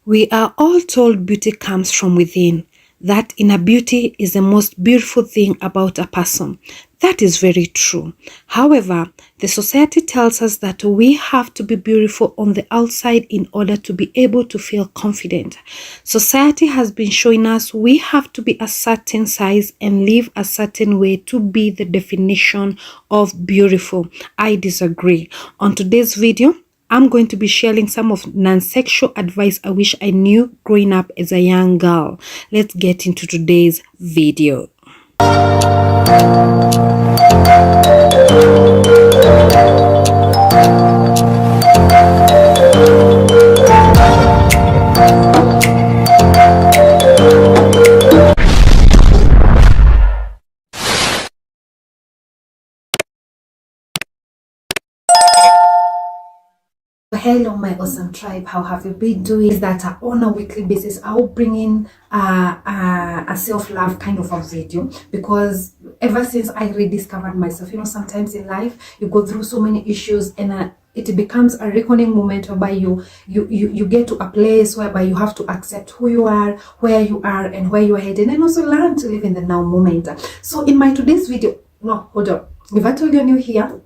We are all told beauty comes from within, that inner beauty is the most beautiful thing about a person. That is very true. However, the society tells us that we have to be beautiful on the outside in order to be able to feel confident. Society has been showing us we have to be a certain size and live a certain way to be the definition of beautiful. I disagree. On today's video, I'm going to be sharing some of non-sexual advice I wish I knew growing up as a young girl. Let's get into today's video. Hello my awesome tribe, how have you been doing? Is that on a weekly basis I'll bring in a self-love kind of a video, because ever since I rediscovered myself, sometimes in life you go through so many issues and it becomes a reckoning moment whereby you get to a place whereby you have to accept who you are, where you are, and where you are heading, and also learn to live in the now moment. So in my today's video, no, hold on, if I told you're new here,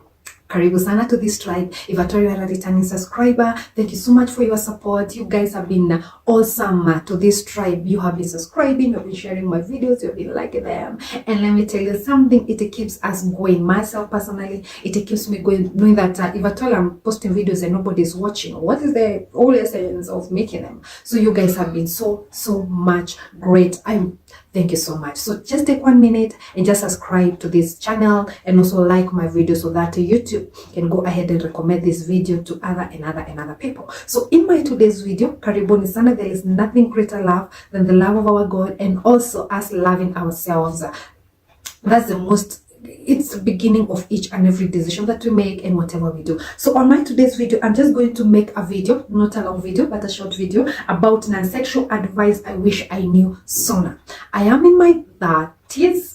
karibu sana to this tribe. If at all you are a returning subscriber, thank you so much for your support. You guys have been awesome to this tribe. You have been subscribing, you've been sharing my videos, you've been liking them. And let me tell you something, it keeps us going. Myself personally, it keeps me going, knowing that if at all I'm posting videos and nobody's watching, what is the whole essence of making them? So you guys have been so much great. Thank you so much. So just take 1 minute and just subscribe to this channel and also like my video so that YouTube can go ahead and recommend this video to other people. So in my today's video, karibuni sana, there is nothing greater love than the love of our God, and also us loving ourselves. That's it's the beginning of each and every decision that we make and whatever we do. So on my today's video, I'm just going to make a video, not a long video, but a short video about non-sexual advice I wish I knew sooner. I am in my 30s.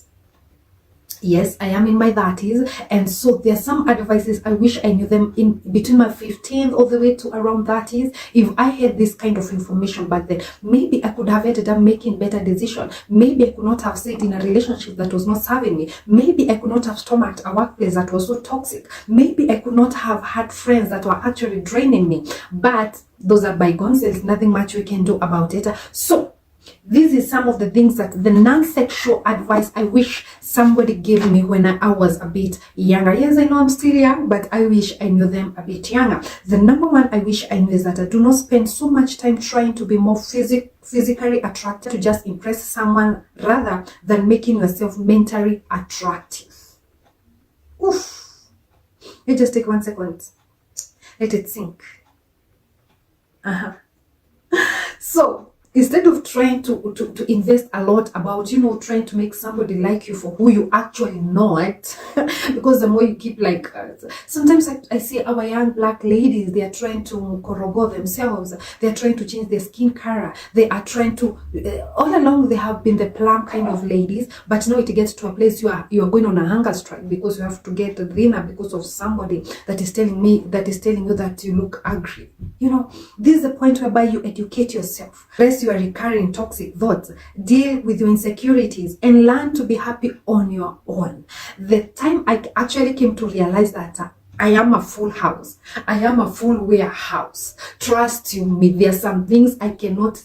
Yes, I am in my 30s, and so there are some advices I wish I knew them in between my 15th all the way to around 30s. If I had this kind of information back then, maybe I could have ended up making better decisions. Maybe I could not have stayed in a relationship that was not serving me. Maybe I could not have stomached a workplace that was so toxic. Maybe I could not have had friends that were actually draining me. But those are bygones. There's nothing much we can do about it. So this is some of the things that the non-sexual advice I wish somebody gave me when I was a bit younger. Yes, I know I'm still young, but I wish I knew them a bit younger. The number one I wish I knew is that I do not spend so much time trying to be more physically attractive to just impress someone, rather than making yourself mentally attractive. Oof. Let's just take 1 second. Let it sink. So instead of trying to invest a lot about, trying to make somebody like you for who you actually not, because the more you keep sometimes I see our young black ladies, they are trying to corroborate themselves, they are trying to change their skin color, they are trying to, all along they have been the plump kind of ladies, but now it gets to a place you are going on a hunger strike because you have to get dinner because of somebody that is telling you that you look ugly. This is the point whereby you educate yourself. Rest your recurring toxic thoughts, deal with your insecurities, and learn to be happy on your own. The time I actually came to realize that I am a full house, I am a full warehouse. Trust you me, there are some things I cannot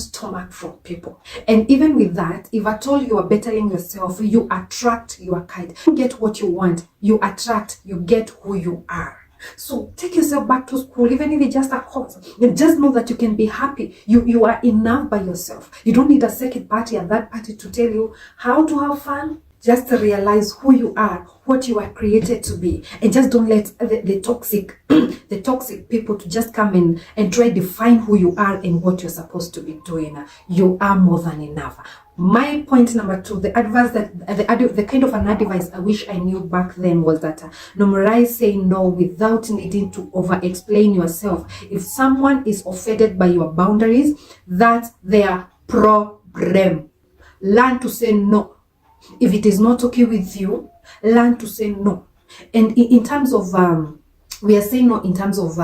stomach from people. And even with that, if at all you are bettering yourself, you attract your kind. You get what you want, you attract, you get who you are. So take yourself back to school, even if it's just a course. You just know that you can be happy. You are enough by yourself. You don't need a second party and that party to tell you how to have fun. Just realize who you are, what you are created to be, and just don't let the toxic the toxic people to just come in and try to define who you are and what you're supposed to be doing. You are more than enough. My point number 2, the advice the kind of an advice I wish I knew back then was that normalize saying no without needing to over-explain yourself. If someone is offended by your boundaries, that's their problem. Learn to say no. If it is not okay with you, learn to say no. And in terms of we are saying no in terms of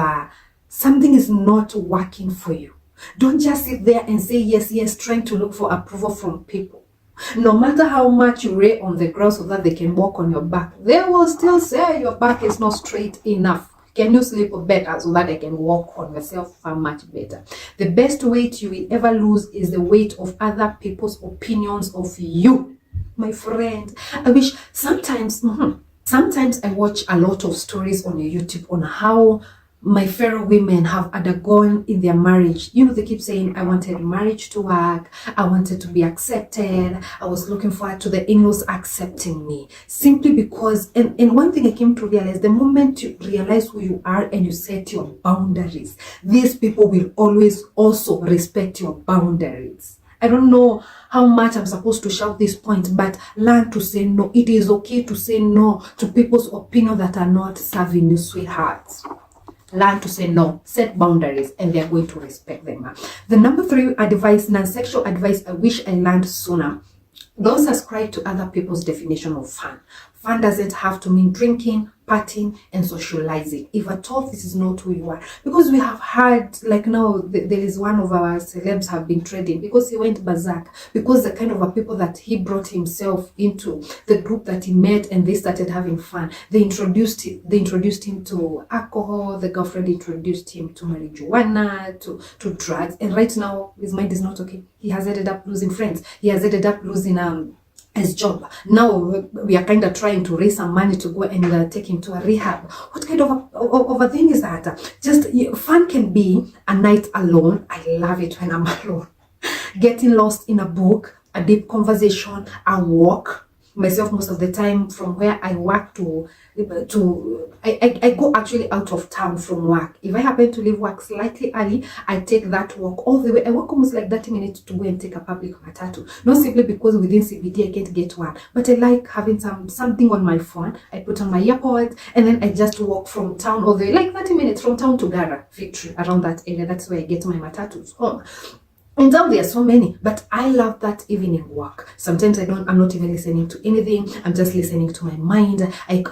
something is not working for you. Don't just sit there and say yes, yes, trying to look for approval from people. No matter how much you lay on the ground so that they can walk on your back, they will still say your back is not straight enough. Can you sleep better so that I can walk on yourself far much better? The best weight you will ever lose is the weight of other people's opinions of you. My friend, I wish sometimes I watch a lot of stories on YouTube on how my fellow women have undergone in their marriage. You know, they keep saying, I wanted marriage to work, I wanted to be accepted, I was looking forward to the in-laws accepting me. Simply because, and one thing I came to realize, the moment you realize who you are and you set your boundaries, these people will always also respect your boundaries. I don't know how much I'm supposed to shout this point, but learn to say no. It is okay to say no to people's opinions that are not serving you, sweethearts. Learn to say no, set boundaries, and they're going to respect them. The number 3 advice, non-sexual advice I wish I learned sooner. Don't subscribe to other people's definition of fun. Fun doesn't have to mean drinking, partying, and socializing. If at all this is not who you are, because we have heard, like now, there is one of our celebs have been trading because he went berserk, because the kind of a people that he brought himself into, the group that he met, and they started having fun. They introduced him to alcohol. The girlfriend introduced him to marijuana, to drugs, and right now his mind is not okay. He has ended up losing friends. He has ended up losing his job. Now we are kind of trying to raise some money to go and take him to a rehab. What kind of a thing is that? Just fun can be a night alone. I love it when I'm alone. Getting lost in a book, a deep conversation, a walk. Myself, most of the time, from where I work I go actually out of town from work. If I happen to leave work slightly early, I take that walk all the way. I walk almost like 30 minutes to go and take a public matatu. Not simply because within CBD I can't get one, but I like having something on my phone. I put on my earpods and then I just walk from town all the way, like 30 minutes from town to Gara, Victory, around that area. That's where I get my matatus home. In town there are so many, but I love that evening walk. Sometimes I'm not even listening to anything. I'm just listening to my mind. I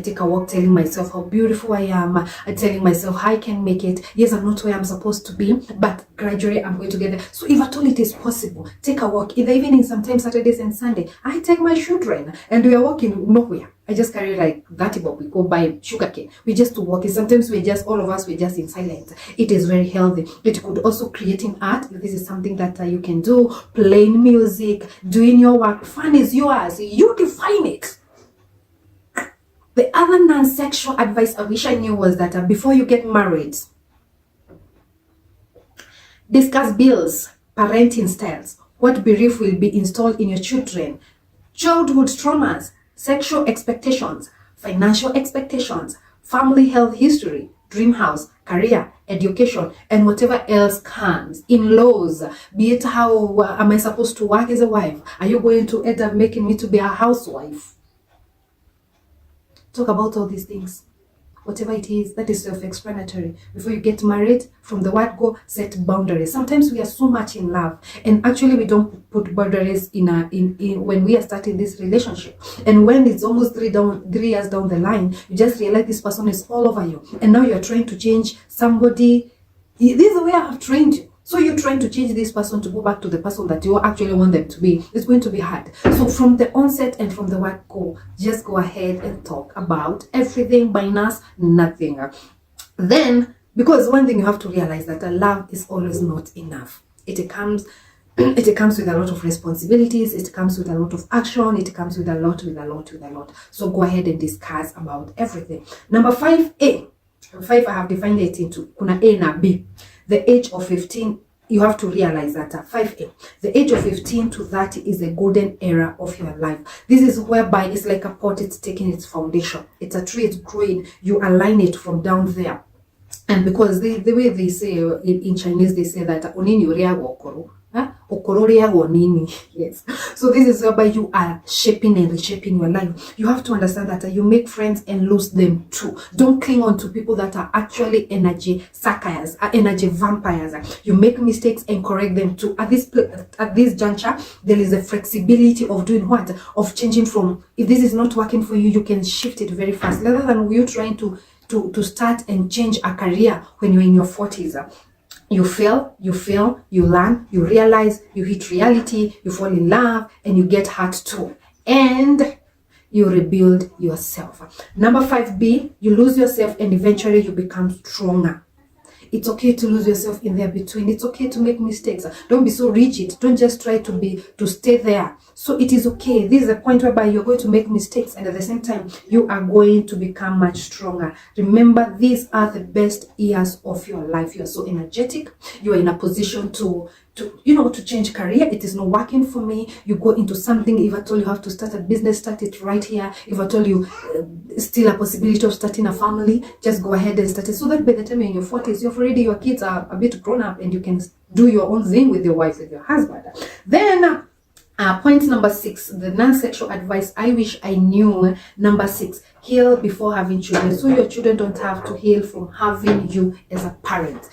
take a walk telling myself how beautiful I am. I'm telling myself how I can make it. Yes, I'm not where I'm supposed to be, but gradually I'm going to get there. So if at all it is possible, take a walk in the evening, sometimes Saturdays and Sunday. I take my children and we are walking nowhere. I just carry like that bob. We go buy sugarcane. We just walk. Sometimes all of us, we're just in silence. It is very healthy. It could also creating art. This is something that you can do. Playing music, doing your work. Fun is yours. You define it. The other non-sexual advice I wish I knew was that before you get married, discuss bills, parenting styles, what belief will be installed in your children, childhood traumas, sexual expectations, financial expectations, family health history, dream house, career, education, and whatever else comes. In-laws, be it how am I supposed to work as a wife? Are you going to end up making me to be a housewife? Talk about all these things. Whatever it is, that is self-explanatory. Before you get married, from the word go, set boundaries. Sometimes we are so much in love, and actually we don't put boundaries in when we are starting this relationship. And when it's almost 3 years down the line, you just realize this person is all over you, and now you're trying to change somebody. This is the way I have trained you. So you're trying to change this person to go back to the person that you actually want them to be. It's going to be hard. So from the onset and from the word go, just go ahead and talk about everything minus nothing. Then, because one thing you have to realize that love is always not enough. It comes with a lot of responsibilities. It comes with a lot of action. It comes with a lot. So go ahead and discuss about everything. Number 5A. 5 I have defined it into kuna A and B. The age of 15, you have to realize that 5A, the age of 15 to 30 is the golden era of your life. This is whereby it's like a pot, it's taking its foundation. It's a tree, it's growing. You align it from down there. And because the way they say in Chinese, they say that onini uriago okoro. Yes. So this is whereby you are shaping and reshaping your life. You have to understand that you make friends and lose them too. Don't cling on to people that are actually energy suckers, energy vampires. You make mistakes and correct them too. At this juncture, there is a flexibility of doing what? Of changing from, if this is not working for you, you can shift it very fast. Rather than you trying to start and change a career when you're in your 40s. You fail, you learn, you realize, you hit reality, you fall in love, and you get hurt too. And you rebuild yourself. Number 5B, you lose yourself and eventually you become stronger. It's okay to lose yourself in there between. It's okay to make mistakes. Don't be so rigid. Don't just try to stay there. So it is okay. This is a point whereby you're going to make mistakes, and at the same time, you are going to become much stronger. Remember, these are the best years of your life. You are so energetic. You are in a position to change career. It is not working for me. You go into something. If I told you have to start a business, start it right here. If I told you still a possibility of starting a family, just go ahead and start it. So that by the time you're in your 40s, your kids are a bit grown up and you can do your own thing with your wife, with your husband. Then point number 6, the non-sexual advice I wish I knew. Number 6, heal before having children. So your children don't have to heal from having you as a parent.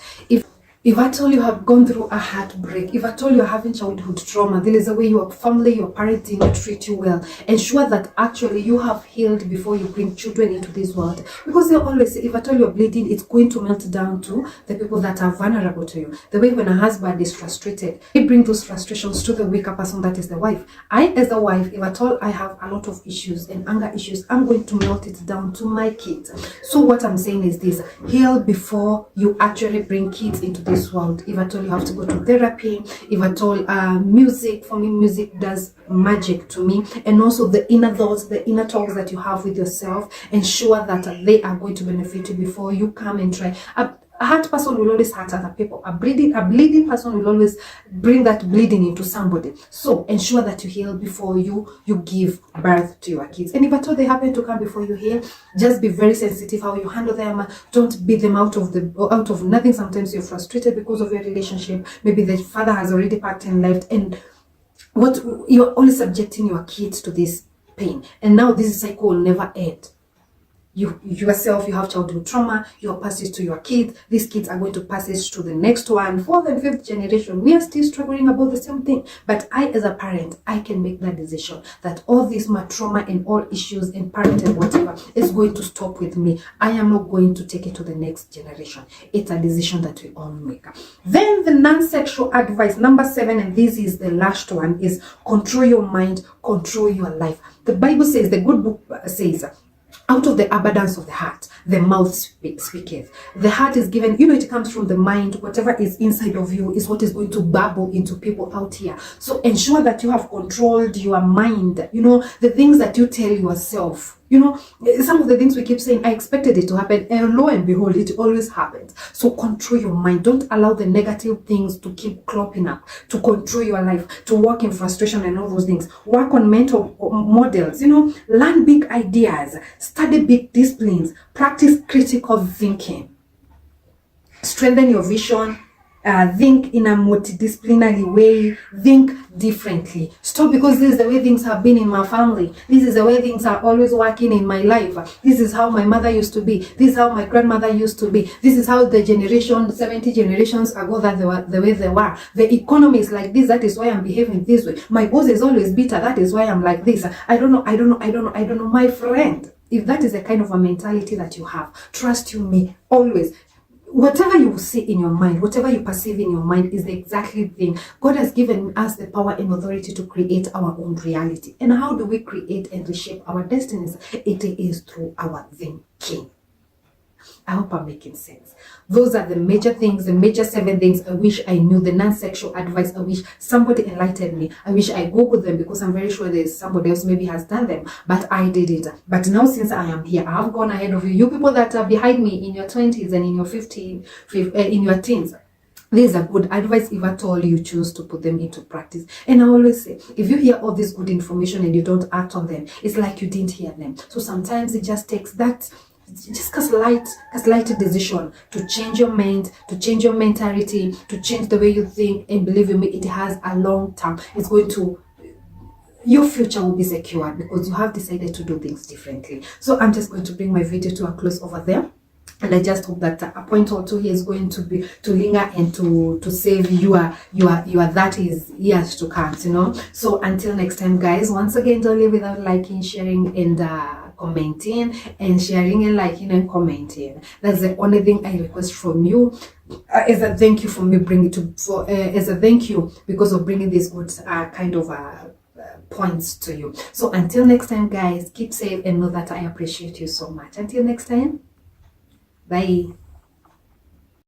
If I told you have gone through a heartbreak, if I told you are having childhood trauma, there is a way your family, your parents did not treat you well. Ensure that actually you have healed before you bring children into this world. Because they always say, if I told you are bleeding, it's going to melt down to the people that are vulnerable to you. The way when a husband is frustrated, he brings those frustrations to the weaker person that is the wife. I, as a wife, if I told I have a lot of issues and anger issues, I'm going to melt it down to my kids. So what I'm saying is this: heal before you actually bring kids into this world. If I told you have to go to therapy, if I told music, for me, music does magic to me. And also the inner thoughts, the inner talks that you have with yourself, ensure that they are going to benefit you before you come and try. A hurt person will always hurt other people. A bleeding person will always bring that bleeding into somebody. So ensure that you heal before you give birth to your kids. And if at all they happen to come before you heal, just be very sensitive how you handle them. Don't beat them out of nothing. Sometimes you're frustrated because of your relationship. Maybe the father has already packed and left, and what you're only subjecting your kids to this pain. And now this cycle will never end. You yourself, you have childhood trauma, you pass it to your kids, these kids are going to pass it to the next one, 4th and 5th generation. We are still struggling about the same thing. But I, as a parent, I can make that decision that all this my trauma and all issues and parent and whatever is going to stop with me. I am not going to take it to the next generation. It's a decision that we all make. Then the non-sexual advice, number 7, and this is the last one, is control your mind, control your life. The Bible says, the good book says, out of the abundance of the heart, the mouth speaketh. The heart is given, it comes from the mind. Whatever is inside of you is what is going to bubble into people out here. So ensure that you have controlled your mind, the things that you tell yourself. Some of the things we keep saying, I expected it to happen, and lo and behold, it always happens. So control your mind. Don't allow the negative things to keep cropping up, to control your life, to work in frustration and all those things. Work on mental models, learn big ideas, study big disciplines, practice critical thinking, strengthen your vision, think in a multidisciplinary way, think differently. Stop because this is the way things have been in my family. This is the way things are always working in my life. This is how my mother used to be. This is how my grandmother used to be. This is how the 70 generations ago that they were the way they were. The economy is like this. That is why I'm behaving this way. My boss is always bitter. That is why I'm like this. I don't know. My friend, if that is the kind of a mentality that you have, trust you me, always, whatever you see in your mind, whatever you perceive in your mind is the exactly thing. God has given us the power and authority to create our own reality. And how do we create and reshape our destinies? It is through our thinking. I hope I'm making sense. Those are the major things, the major 7 things I wish I knew, the non-sexual advice. I wish somebody enlightened me. I wish I Googled them, because I'm very sure there's somebody else maybe has done them, but I did it. But now since I am here, I have gone ahead of you. You people that are behind me in your 20s and in your 15, in your teens, these are good advice if at all you choose to put them into practice. And I always say, if you hear all this good information and you don't act on them, it's like you didn't hear them. So sometimes it just takes that just a slight decision to change your mind, to change your mentality, to change the way you think. And believe me, it has a long term. It's going to, your future will be secured because you have decided to do things differently. So I'm just going to bring my video to a close over there. And I just hope that a point or two here is going to be to linger and to save your that is years to come, So until next time, guys, once again, don't leave without liking, sharing, and commenting and sharing and liking and commenting. That's the only thing I request from you, as a thank you for me bringing as a thank you because of bringing these good kind of points to you. So until next time, guys, keep safe and know that I appreciate you so much. Until next time, bye.